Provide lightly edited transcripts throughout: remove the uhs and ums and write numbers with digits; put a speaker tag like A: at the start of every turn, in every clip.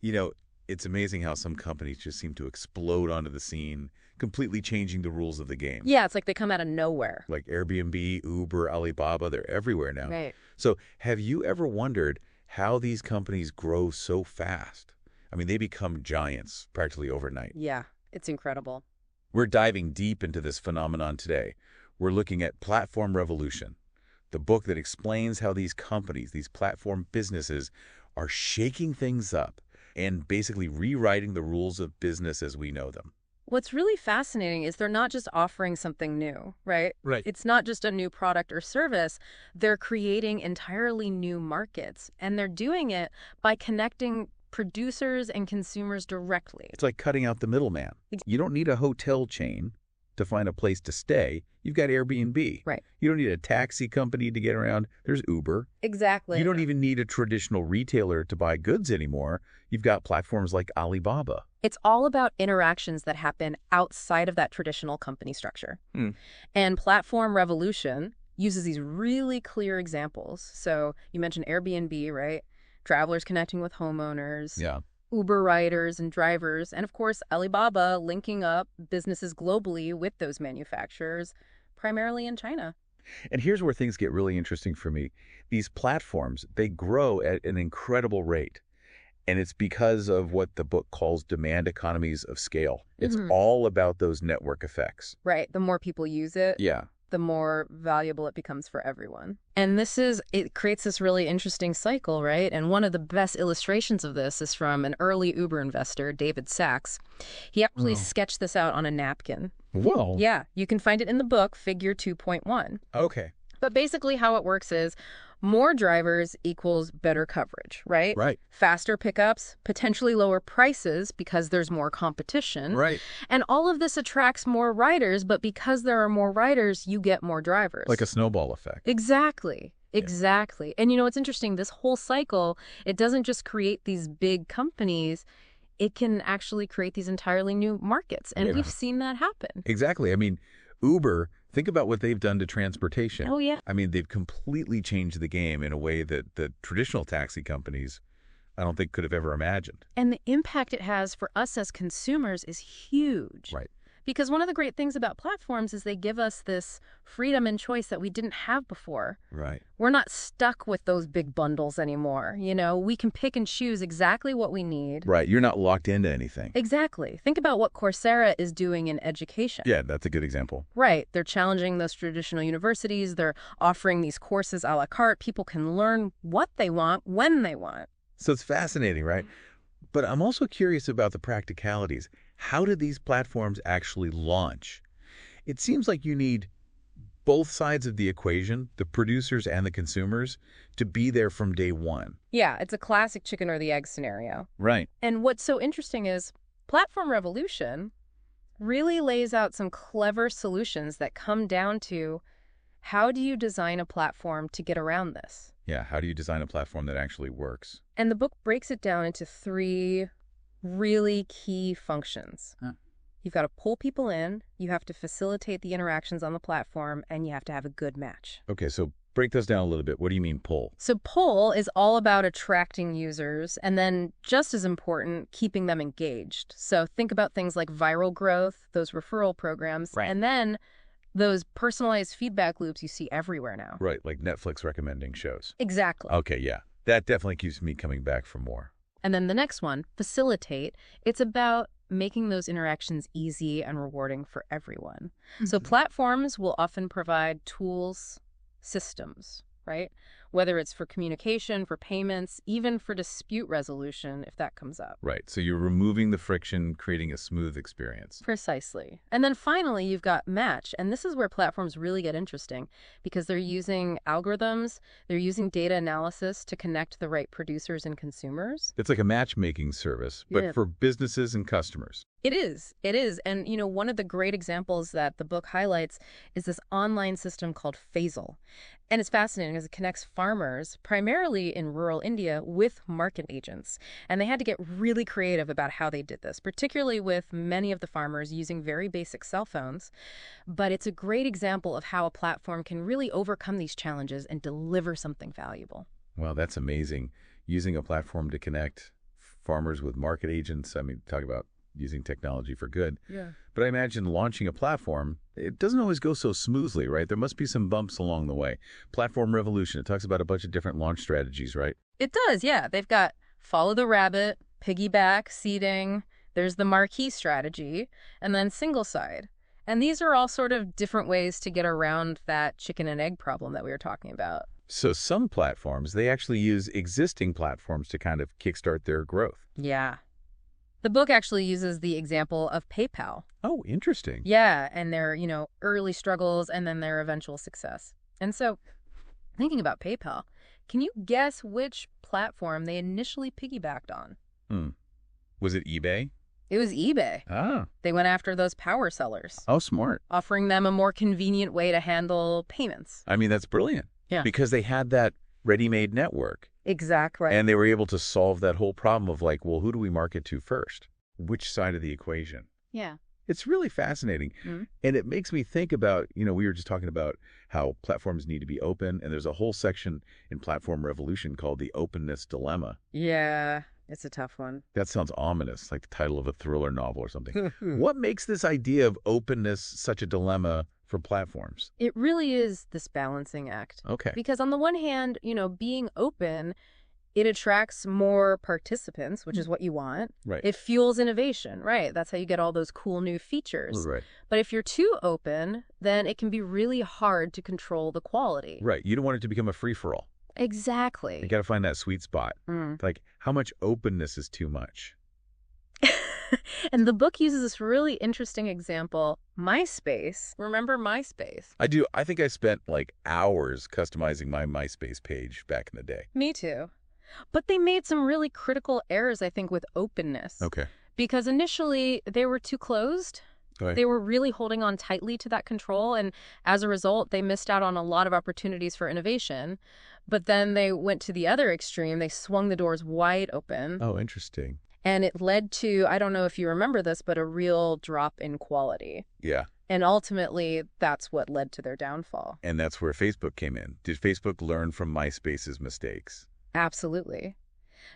A: You know, it's amazing how some companies just seem to explode onto the scene, completely changing the rules of the game.
B: Yeah, it's like they come out of nowhere.
A: Like Airbnb, Uber, Alibaba, they're everywhere now.
B: Right.
A: So have you ever wondered how these companies grow so fast? I mean, they become giants practically overnight.
B: Yeah, it's incredible.
A: We're diving deep into this phenomenon today. We're looking at Platform Revolution, the book that explains how these companies, these platform businesses, are shaking things up and basically rewriting the rules of business as we know them.
B: What's really fascinating is they're not just offering something new, right?
A: Right.
B: It's not just a new product or service. They're creating entirely new markets, and they're doing it by connecting producers and consumers directly.
A: It's like cutting out the middleman. You don't need a hotel chain to find a place to stay. You've got Airbnb.
B: Right.
A: You don't need a taxi company to get around. There's Uber.
B: Exactly.
A: You don't even need a traditional retailer to buy goods anymore. You've got platforms like Alibaba.
B: It's all about interactions that happen outside of that traditional company structure. And Platform Revolution uses these really clear examples. So you mentioned Airbnb, right? Travelers connecting with homeowners.
A: Yeah.
B: Uber riders and drivers, and of course, Alibaba linking up businesses globally with those manufacturers, primarily in China.
A: And here's where things get really interesting for me. These platforms, they grow at an incredible rate. And it's because of what the book calls demand economies of scale. It's all about those network effects.
B: Right. The more people use it,
A: Yeah.
B: the more valuable it becomes for everyone. And it creates this really interesting cycle, right? And one of the best illustrations of this is from an early Uber investor, David Sachs. He actually sketched this out on a napkin.
A: Whoa.
B: Yeah, you can find it in the book, Figure 2.1.
A: Okay.
B: But basically how it works is more drivers equals better coverage, right?
A: Right.
B: Faster pickups, potentially lower prices because there's more competition.
A: Right.
B: And all of this attracts more riders, but because there are more riders, you get more drivers.
A: Like a snowball effect.
B: Exactly. Exactly. And you know, it's interesting, this whole cycle, it doesn't just create these big companies, it can actually create these entirely new markets. And we've seen that happen.
A: Exactly. I mean, Uber, think about what they've done to transportation.
B: Oh, yeah.
A: I mean, they've completely changed the game in a way that the traditional taxi companies, I don't think, could have ever imagined.
B: And the impact it has for us as consumers is huge.
A: Right.
B: Because one of the great things about platforms is they give us this freedom and choice that we didn't have before.
A: Right.
B: We're not stuck with those big bundles anymore. You know, we can pick and choose exactly what we need.
A: Right. You're not locked into anything.
B: Exactly. Think about what Coursera is doing in education.
A: Yeah, that's a good example.
B: Right. They're challenging those traditional universities. They're offering these courses a la carte. People can learn what they want when they want.
A: So it's fascinating, right? But I'm also curious about the practicalities. How did these platforms actually launch? It seems like you need both sides of the equation, the producers and the consumers, to be there from day one.
B: Yeah, it's a classic chicken or the egg scenario.
A: Right.
B: And what's so interesting is Platform Revolution really lays out some clever solutions that come down to how do you design a platform to get around this?
A: Yeah, how do you design a platform that actually works?
B: And the book breaks it down into 3 really key functions. You've got to pull people in, you have to facilitate the interactions on the platform, and you have to have a good match.
A: Okay, so break those down a little bit. What do you mean pull?
B: So pull is all about attracting users, and then just as important, keeping them engaged. So think about things like viral growth, those referral programs, and then those personalized feedback loops you see everywhere now.
A: Right, like Netflix recommending shows.
B: Exactly.
A: Okay, yeah. That definitely keeps me coming back for more.
B: And then the next one, facilitate. It's about making those interactions easy and rewarding for everyone. So platforms will often provide tools, systems, right? Whether it's for communication, for payments, even for dispute resolution, if that comes up.
A: Right, so you're removing the friction, creating a smooth experience.
B: Precisely. And then finally, you've got match. And this is where platforms really get interesting because they're using algorithms, they're using data analysis to connect the right producers and consumers.
A: It's like a matchmaking service, but for businesses and customers.
B: It is. It is. And, you know, one of the great examples that the book highlights is this online system called Phasal. And it's fascinating because it connects farmers, primarily in rural India, with market agents. And they had to get really creative about how they did this, particularly with many of the farmers using very basic cell phones. But it's a great example of how a platform can really overcome these challenges and deliver something valuable.
A: Wow, that's amazing. Using a platform to connect farmers with market agents. I mean, talk about using technology for good.
B: Yeah.
A: But I imagine launching a platform, it doesn't always go so smoothly, right? There must be some bumps along the way. Platform Revolution, it talks about a bunch of different launch strategies, right?
B: It does, yeah. They've got follow the rabbit, piggyback, seeding, there's the marquee strategy, and then single side. And these are all sort of different ways to get around that chicken and egg problem that we were talking about.
A: So some platforms, they actually use existing platforms to kind of kickstart their growth.
B: Yeah. The book actually uses the example of PayPal.
A: Oh, interesting.
B: Yeah, and their, early struggles and then their eventual success. And so, thinking about PayPal, can you guess which platform they initially piggybacked on?
A: Was it eBay?
B: It was eBay.
A: Ah.
B: They went after those power sellers,
A: Oh, smart.
B: offering them a more convenient way to handle payments.
A: I mean, that's brilliant.
B: Yeah.
A: Because they had that ready-made network.
B: Exactly.
A: And they were able to solve that whole problem of like, well, who do we market to first? Which side of the equation?
B: Yeah.
A: It's really fascinating.
B: Mm-hmm.
A: And it makes me think about, we were just talking about how platforms need to be open. And there's a whole section in Platform Revolution called the openness dilemma.
B: Yeah, it's a tough one.
A: That sounds ominous, like the title of a thriller novel or something. What makes this idea of openness such a dilemma for platforms?
B: It really is this balancing act.
A: Okay.
B: Because on the one hand, being open, it attracts more participants, which is what you want.
A: Right.
B: It fuels innovation, right? That's how you get all those cool new features.
A: Right.
B: But if you're too open, then it can be really hard to control the quality.
A: Right. You don't want it to become a free-for-all.
B: Exactly.
A: You got to find that sweet spot. Like, how much openness is too much?
B: And the book uses this really interesting example, MySpace. Remember MySpace?
A: I do. I think I spent like hours customizing my MySpace page back in the day.
B: Me too. But they made some really critical errors, I think, with openness.
A: Okay.
B: Because initially, they were too closed.
A: Right.
B: They were really holding on tightly to that control, and as a result, they missed out on a lot of opportunities for innovation. But then they went to the other extreme. They swung the doors wide open.
A: Oh, interesting.
B: And it led to, I don't know if you remember this, but a real drop in quality.
A: Yeah.
B: And ultimately, that's what led to their downfall.
A: And that's where Facebook came in. Did Facebook learn from MySpace's mistakes?
B: Absolutely.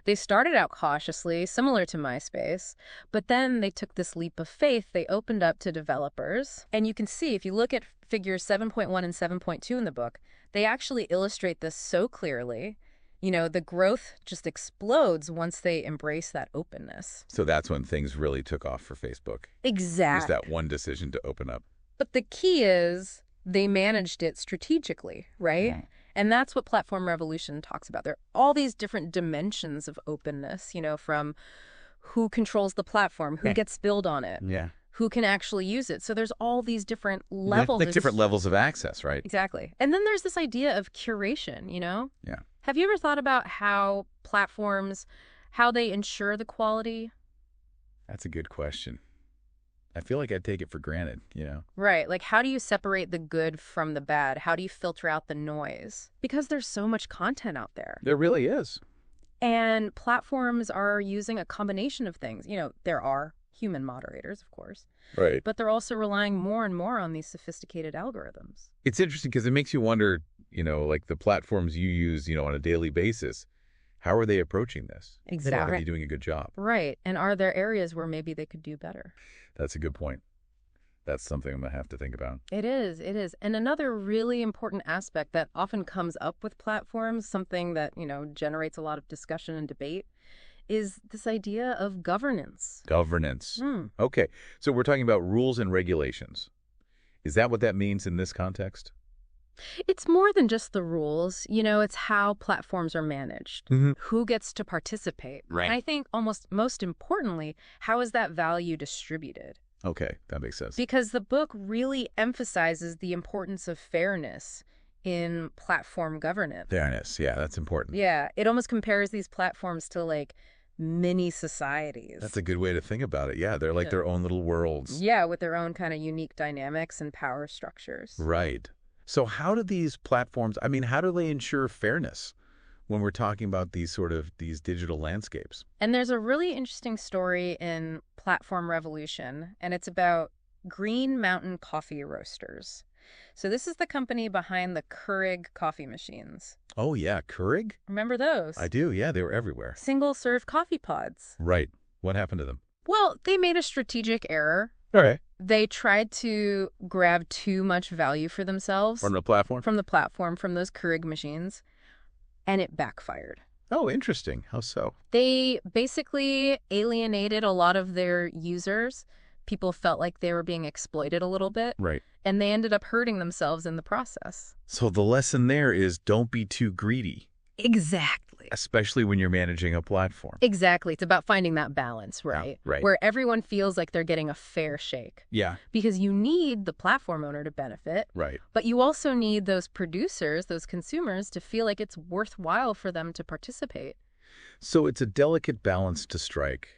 B: They started out cautiously, similar to MySpace, but then they took this leap of faith. They opened up to developers. And you can see, if you look at figures 7.1 and 7.2 in the book, they actually illustrate this so clearly. The growth just explodes once they embrace that openness.
A: So that's when things really took off for Facebook.
B: Exactly.
A: Just that one decision to open up.
B: But the key is they managed it strategically, right?
A: Yeah.
B: And that's what Platform Revolution talks about. There are all these different dimensions of openness, from who controls the platform, who gets billed on it,
A: Yeah.
B: who can actually use it. So there's all these different levels.
A: Like different levels of access, right?
B: Exactly. And then there's this idea of curation,
A: Yeah.
B: Have you ever thought about how platforms, how they ensure the quality?
A: That's a good question. I feel like I'd take it for granted,
B: Right. Like, how do you separate the good from the bad? How do you filter out the noise? Because there's so much content out there.
A: There really is.
B: And platforms are using a combination of things. There are human moderators, of course,
A: Right.
B: but they're also relying more and more on these sophisticated algorithms.
A: It's interesting because it makes you wonder, like the platforms you use, on a daily basis, how are they approaching this?
B: Exactly.
A: Are they doing a good job?
B: Right. And are there areas where maybe they could do better?
A: That's a good point. That's something I'm going to have to think about.
B: It is. It is. And another really important aspect that often comes up with platforms, something that, generates a lot of discussion and debate, is this idea of governance.
A: Governance. Okay. So we're talking about rules and regulations. Is that what that means in this context?
B: It's more than just the rules. It's how platforms are managed, who gets to participate.
A: Right.
B: And I think almost most importantly, how is that value distributed?
A: Okay, that makes sense.
B: Because the book really emphasizes the importance of fairness in platform governance.
A: Fairness, yeah, that's important.
B: Yeah, it almost compares these platforms to like mini societies.
A: That's a good way to think about it. Yeah, they're like their own little worlds.
B: Yeah, with their own kind of unique dynamics and power structures.
A: Right. So how do these platforms, how do they ensure fairness when we're talking about these digital landscapes?
B: And there's a really interesting story in Platform Revolution, and it's about Green Mountain Coffee Roasters. So this is the company behind the Keurig coffee machines.
A: Oh, yeah, Keurig?
B: Remember
A: I
B: those?
A: do, yeah, they were everywhere.
B: Single-serve coffee pods.
A: Right. What happened to them?
B: Well, they made a strategic error.
A: All right.
B: They tried to grab too much value for themselves
A: From the platform?
B: from the platform, from those Keurig machines, and it backfired.
A: Oh, interesting. How so?
B: They basically alienated a lot of their users. People felt like they were being exploited a little bit,
A: Right.
B: and they ended up hurting themselves in the process.
A: So the lesson there is don't be too greedy,
B: Exactly.
A: especially when you're managing a platform.
B: Exactly. It's about finding that balance, right?
A: right.
B: Where everyone feels like they're getting a fair shake.
A: Yeah.
B: Because you need the platform owner to benefit,
A: Right.
B: but you also need those producers, those consumers, to feel like it's worthwhile for them to participate.
A: So it's a delicate balance to strike.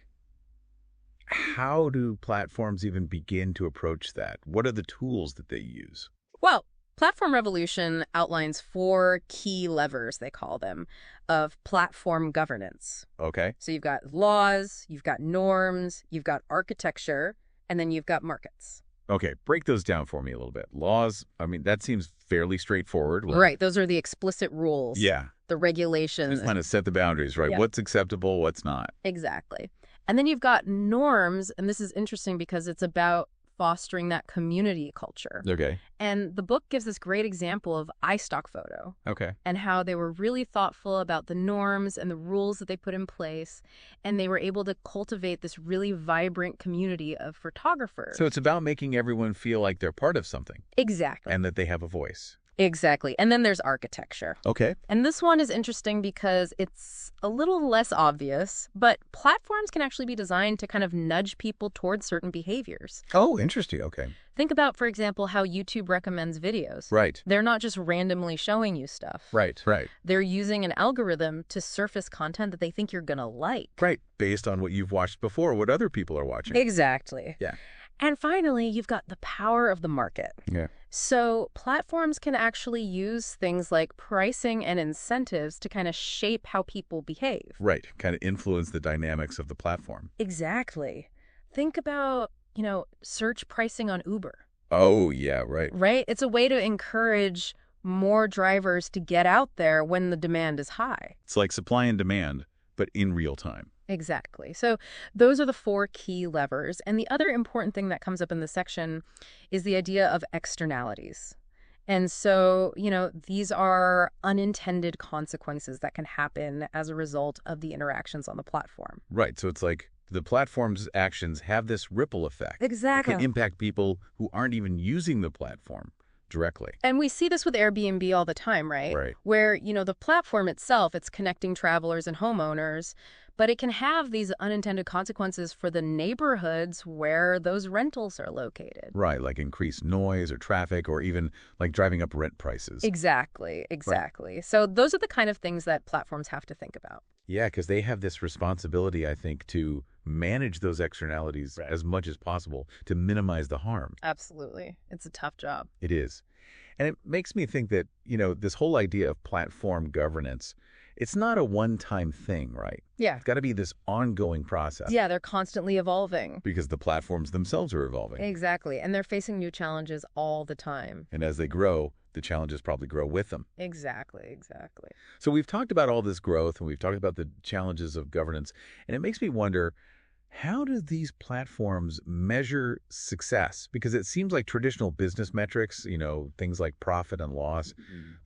A: How do platforms even begin to approach that? What are the tools that they use?
B: Well, Platform Revolution outlines 4 key levers, they call them, of platform governance.
A: Okay.
B: So you've got laws, you've got norms, you've got architecture, and then you've got markets.
A: Okay, break those down for me a little bit. Laws, I mean, that seems fairly straightforward.
B: Right, those are the explicit rules.
A: Yeah.
B: The regulations.
A: Just kind of set the boundaries, right?
B: Yeah.
A: What's acceptable, what's not.
B: Exactly. And then you've got norms, and this is interesting because it's about fostering that community culture.
A: Okay.
B: And the book gives this great example of iStock Photo
A: Okay.
B: and how they were really thoughtful about the norms and the rules that they put in place, and they were able to cultivate this really vibrant community of photographers.
A: So it's about making everyone feel like they're part of something
B: Exactly.
A: and that they have a voice.
B: Exactly. And then there's architecture.
A: Okay.
B: And this one is interesting because it's a little less obvious, but platforms can actually be designed to kind of nudge people towards certain behaviors.
A: Oh, interesting. Okay.
B: Think about, for example, how YouTube recommends videos.
A: Right.
B: They're not just randomly showing you stuff.
A: Right. Right.
B: They're using an algorithm to surface content that they think you're going to like.
A: Right. Based on what you've watched before, what other people are watching.
B: Exactly.
A: Yeah.
B: And finally, you've got the power of the market.
A: Yeah.
B: So platforms can actually use things like pricing and incentives to kind of shape how people behave.
A: Right. Kind of influence the dynamics of the platform.
B: Exactly. Think about, search pricing on Uber,
A: Oh, yeah. Right.
B: right? It's a way to encourage more drivers to get out there when the demand is high.
A: It's like supply and demand, but in real time.
B: Exactly. So those are the 4 key levers. And the other important thing that comes up in this section is the idea of externalities. And so, these are unintended consequences that can happen as a result of the interactions on the platform.
A: Right. So it's like the platform's actions have this ripple effect.
B: Exactly.
A: It can impact people who aren't even using the platform directly.
B: And we see this with Airbnb all the time, right?
A: Right.
B: Where, the platform itself, it's connecting travelers and homeowners, but it can have these unintended consequences for the neighborhoods where those rentals are located.
A: Right, like increased noise or traffic or even like driving up rent prices.
B: Exactly. So those are the kind of things that platforms have to think about.
A: Yeah, because they have this responsibility, I think, to manage those externalities as much as possible to minimize the harm.
B: Absolutely. It's a tough job.
A: It is. And it makes me think that, this whole idea of platform governance, it's not a one-time thing, right?
B: Yeah.
A: It's got to be this ongoing process.
B: Yeah, they're constantly evolving.
A: Because the platforms themselves are evolving.
B: Exactly. And they're facing new challenges all the time.
A: And as they grow, the challenges probably grow with them.
B: Exactly.
A: So we've talked about all this growth and we've talked about the challenges of governance. And it makes me wonder, how do these platforms measure success? Because it seems like traditional business metrics, things like profit and loss,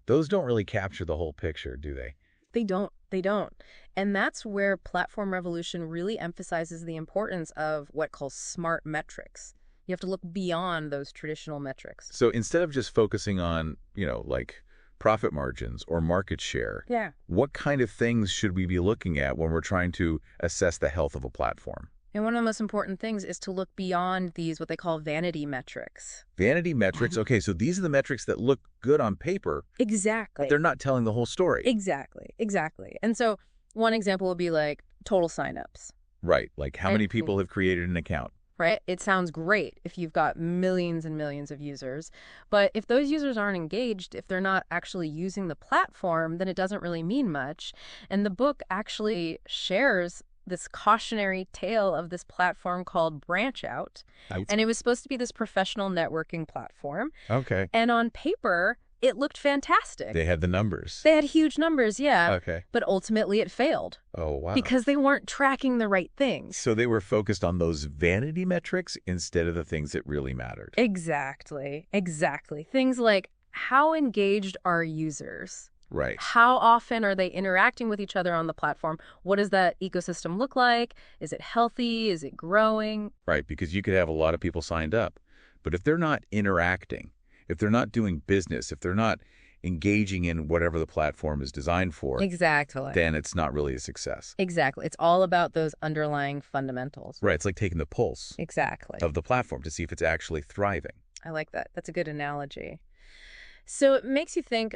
A: those don't really capture the whole picture, do they?
B: They don't. And that's where Platform Revolution really emphasizes the importance of what calls smart metrics. You have to look beyond those traditional metrics.
A: So instead of just focusing on, like profit margins or market share,
B: Yeah.
A: what kind of things should we be looking at when we're trying to assess the health of a platform?
B: And one of the most important things is to look beyond these, what they call vanity metrics.
A: Vanity metrics. Okay, so these are the metrics that look good on paper,
B: Exactly.
A: but they're not telling the whole story.
B: Exactly. And so one example would be like total signups,
A: Right, like how
B: And
A: many people have created an account?
B: right? It sounds great if you've got millions and millions of users, but if those users aren't engaged, if they're not actually using the platform, then it doesn't really mean much. And the book actually shares this cautionary tale of this platform called Branch Out.
A: Out.
B: And it was supposed to be this professional networking platform.
A: Okay.
B: And on paper, it looked fantastic.
A: They had the numbers.
B: They had huge numbers, yeah.
A: Okay.
B: But ultimately it failed.
A: Oh, wow.
B: Because they weren't tracking the right things.
A: So they were focused on those vanity metrics instead of the things that really mattered.
B: Exactly. Exactly. Things like, how engaged are users?
A: Right.
B: How often are they interacting with each other on the platform? What does that ecosystem look like? Is it healthy? Is it growing?
A: Right, because you could have a lot of people signed up, but if they're not interacting, if they're not doing business, if they're not engaging in whatever the platform is designed for,
B: Exactly.
A: then it's not really a success.
B: Exactly. It's all about those underlying fundamentals.
A: Right, it's like taking the pulse
B: Exactly.
A: of the platform to see if it's actually thriving.
B: I like that. That's a good analogy. So it makes you think,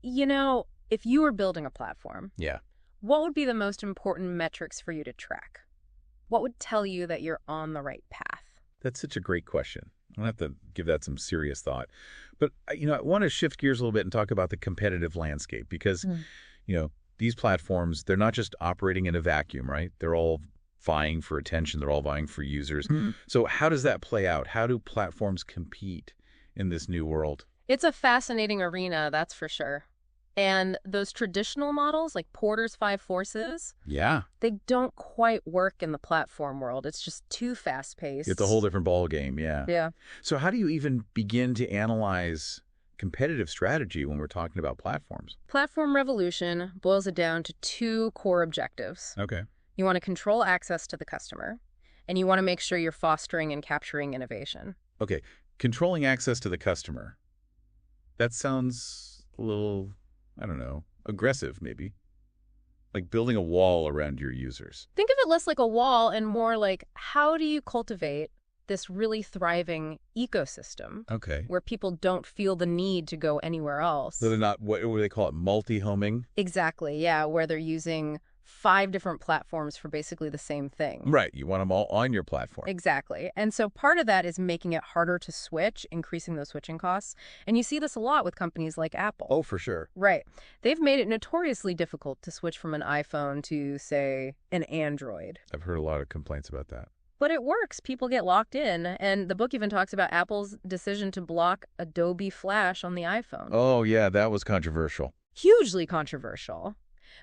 B: if you were building a platform,
A: Yeah.
B: what would be the most important metrics for you to track? What would tell you that you're on the right path?
A: That's such a great question. I'll have to give that some serious thought. But, I want to shift gears a little bit and talk about the competitive landscape because, these platforms, they're not just operating in a vacuum, right? They're all vying for attention. They're all vying for users. So how does that play out? How do platforms compete in this new world?
B: It's a fascinating arena, that's for sure. And those traditional models, like Porter's Five Forces,
A: Yeah.
B: they don't quite work in the platform world. It's just too fast-paced.
A: It's a whole different ball game, yeah.
B: Yeah.
A: So how do you even begin to analyze competitive strategy when we're talking about platforms?
B: Platform revolution boils it down to two core objectives.
A: Okay.
B: You want to control access to the customer, and you want to make sure you're fostering and capturing innovation.
A: Okay. Controlling access to the customer. That sounds a little, I don't know, aggressive maybe. Like building a wall around your users.
B: Think of it less like a wall and more like, how do you cultivate this really thriving ecosystem
A: Okay.
B: where people don't feel the need to go anywhere else?
A: So they're not, what do they call it, multi-homing?
B: Exactly, yeah, where they're using 5 different platforms for basically the same thing.
A: Right. You want them all on your platform.
B: Exactly. And so part of that is making it harder to switch, increasing those switching costs. And you see this a lot with companies like Apple.
A: Oh, for sure.
B: Right. They've made it notoriously difficult to switch from an iPhone to, say, an Android.
A: I've heard a lot of complaints about that.
B: But it works. People get locked in. And the book even talks about Apple's decision to block Adobe Flash on the iPhone.
A: Oh, yeah, that was controversial.
B: Hugely controversial.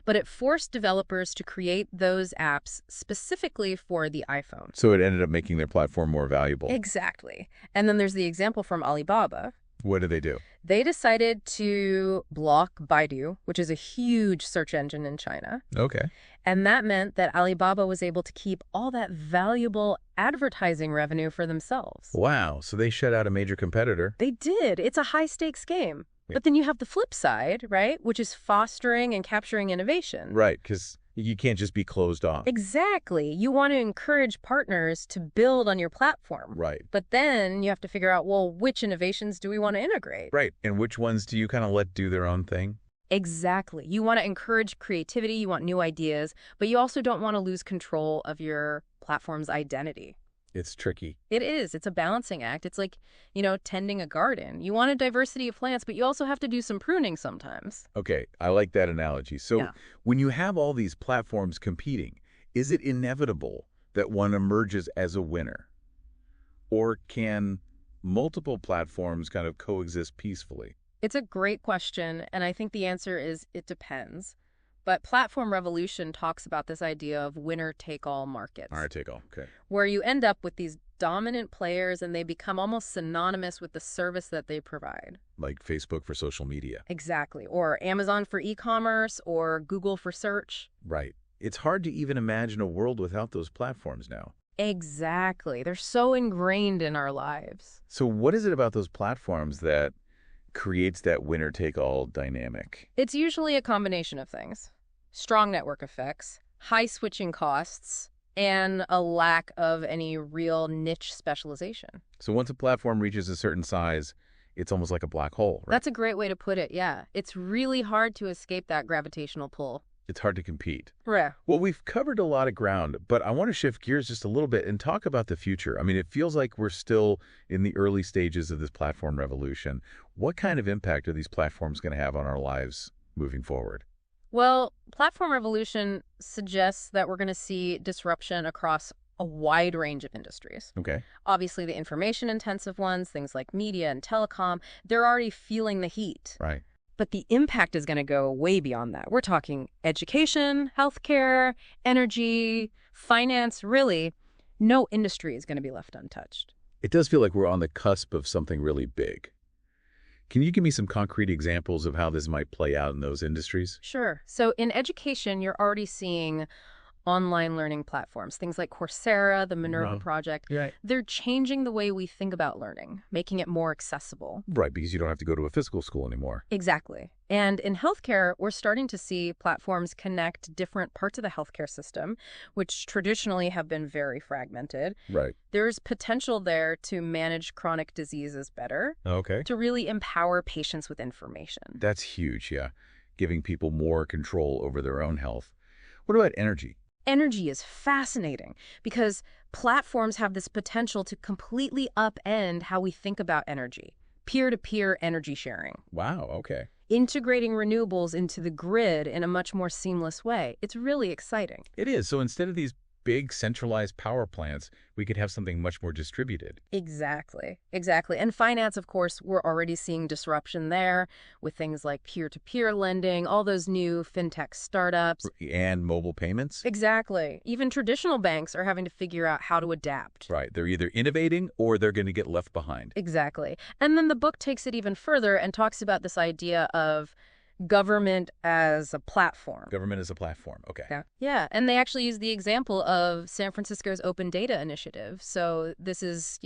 B: But it forced developers to create those apps specifically for the iPhone.
A: So it ended up making their platform more valuable.
B: Exactly. And then there's the example from Alibaba.
A: What did they do?
B: They decided to block Baidu, which is a huge search engine in China.
A: Okay.
B: And that meant that Alibaba was able to keep all that valuable advertising revenue for themselves.
A: Wow. So they shut out a major competitor.
B: They did. It's a high-stakes game.
A: Yeah.
B: But then you have the flip side, right, which is fostering and capturing innovation.
A: Right, because you can't just be closed off.
B: Exactly. You want to encourage partners to build on your platform.
A: Right.
B: But then you have to figure out, well, which innovations do we want to integrate?
A: Right. And which ones do you kind of let do their own thing?
B: Exactly. You want to encourage creativity, you want new ideas, but you also don't want to lose control of your platform's identity.
A: It's tricky.
B: It is. It's a balancing act. It's like, tending a garden. You want a diversity of plants, but you also have to do some pruning sometimes.
A: Okay, I like that analogy. So
B: Yeah.
A: when you have all these platforms competing, is it inevitable that one emerges as a winner? Or can multiple platforms kind of coexist peacefully?
B: It's a great question, and I think the answer is it depends. But Platform Revolution talks about this idea of winner-take-all markets.
A: All right, take all. Okay.
B: Where you end up with these dominant players and they become almost synonymous with the service that they provide.
A: Like Facebook for social media.
B: Exactly. Or Amazon for e-commerce or Google for search.
A: Right. It's hard to even imagine a world without those platforms now.
B: Exactly. They're so ingrained in our lives.
A: So what is it about those platforms that creates that winner-take-all dynamic?
B: It's usually a combination of things. Strong network effects, high switching costs, and a lack of any real niche specialization.
A: So once a platform reaches a certain size, it's almost like a black hole, right?
B: That's a great way to put it, yeah. It's really hard to escape that gravitational pull.
A: It's hard to compete.
B: Yeah.
A: Well, we've covered a lot of ground, but I want to shift gears just a little bit and talk about the future. I mean, it feels like we're still in the early stages of this platform revolution. What kind of impact are these platforms going to have on our lives moving forward?
B: Well, platform revolution suggests that we're going to see disruption across a wide range of industries.
A: Okay.
B: Obviously, the information-intensive ones, things like media and telecom, they're already feeling the heat.
A: Right.
B: But the impact is going to go way beyond that. We're talking education, healthcare, energy, finance, really. No industry is going to be left untouched.
A: It does feel like we're on the cusp of something really big. Can you give me some concrete examples of how this might play out in those industries?
B: Sure. So in education, you're already seeing online learning platforms, things like Coursera, the Minerva
A: No.
B: Project.
A: Right.
B: They're changing the way we think about learning, making it more accessible.
A: Right, because you don't have to go to a physical school anymore.
B: Exactly. And in healthcare, we're starting to see platforms connect different parts of the healthcare system, which traditionally have been very fragmented.
A: Right.
B: There's potential there to manage chronic diseases better,
A: Okay.
B: to really empower patients with information.
A: That's huge, yeah. Giving people more control over their own health. What about energy?
B: Energy is fascinating because platforms have this potential to completely upend how we think about energy. Peer-to-peer energy sharing.
A: Wow, okay.
B: Integrating renewables into the grid in a much more seamless way. It's really exciting.
A: It is. So instead of these big centralized power plants, we could have something much more distributed.
B: Exactly. Exactly. And finance, of course, we're already seeing disruption there with things like peer-to-peer lending, all those new fintech startups.
A: And mobile payments?
B: Exactly. Even traditional banks are having to figure out how to adapt.
A: Right. They're either innovating or they're going to get left behind.
B: Exactly. And then the book takes it even further and talks about this idea of government as a platform.
A: Government is a platform. Okay.
B: Yeah. Yeah. And they actually use the example of San Francisco's Open Data Initiative. So this is,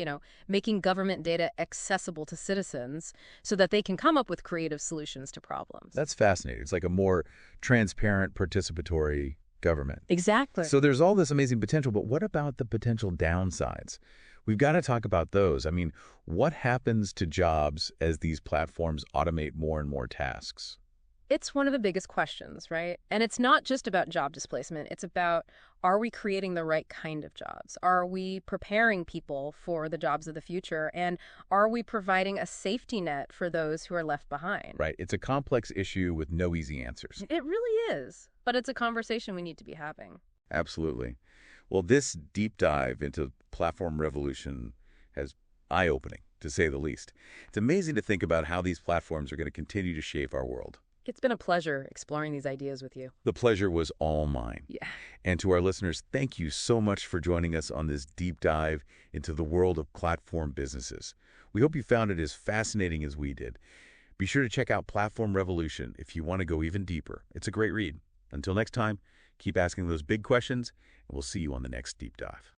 B: making government data accessible to citizens so that they can come up with creative solutions to problems.
A: That's fascinating. It's like a more transparent, participatory government.
B: Exactly.
A: So there's all this amazing potential, but what about the potential downsides? We've got to talk about those. I mean, what happens to jobs as these platforms automate more and more tasks?
B: It's one of the biggest questions, right? And it's not just about job displacement. It's about, are we creating the right kind of jobs? Are we preparing people for the jobs of the future? And are we providing a safety net for those who are left behind?
A: Right. It's a complex issue with no easy answers.
B: It really is. But it's a conversation we need to be having.
A: Absolutely. Well, this deep dive into platform revolution has eye-opening, to say the least. It's amazing to think about how these platforms are going to continue to shape our world.
B: It's been a pleasure exploring these ideas with you.
A: The pleasure was all mine.
B: Yeah.
A: And to our listeners, thank you so much for joining us on this deep dive into the world of platform businesses. We hope you found it as fascinating as we did. Be sure to check out Platform Revolution if you want to go even deeper. It's a great read. Until next time, keep asking those big questions, and we'll see you on the next deep dive.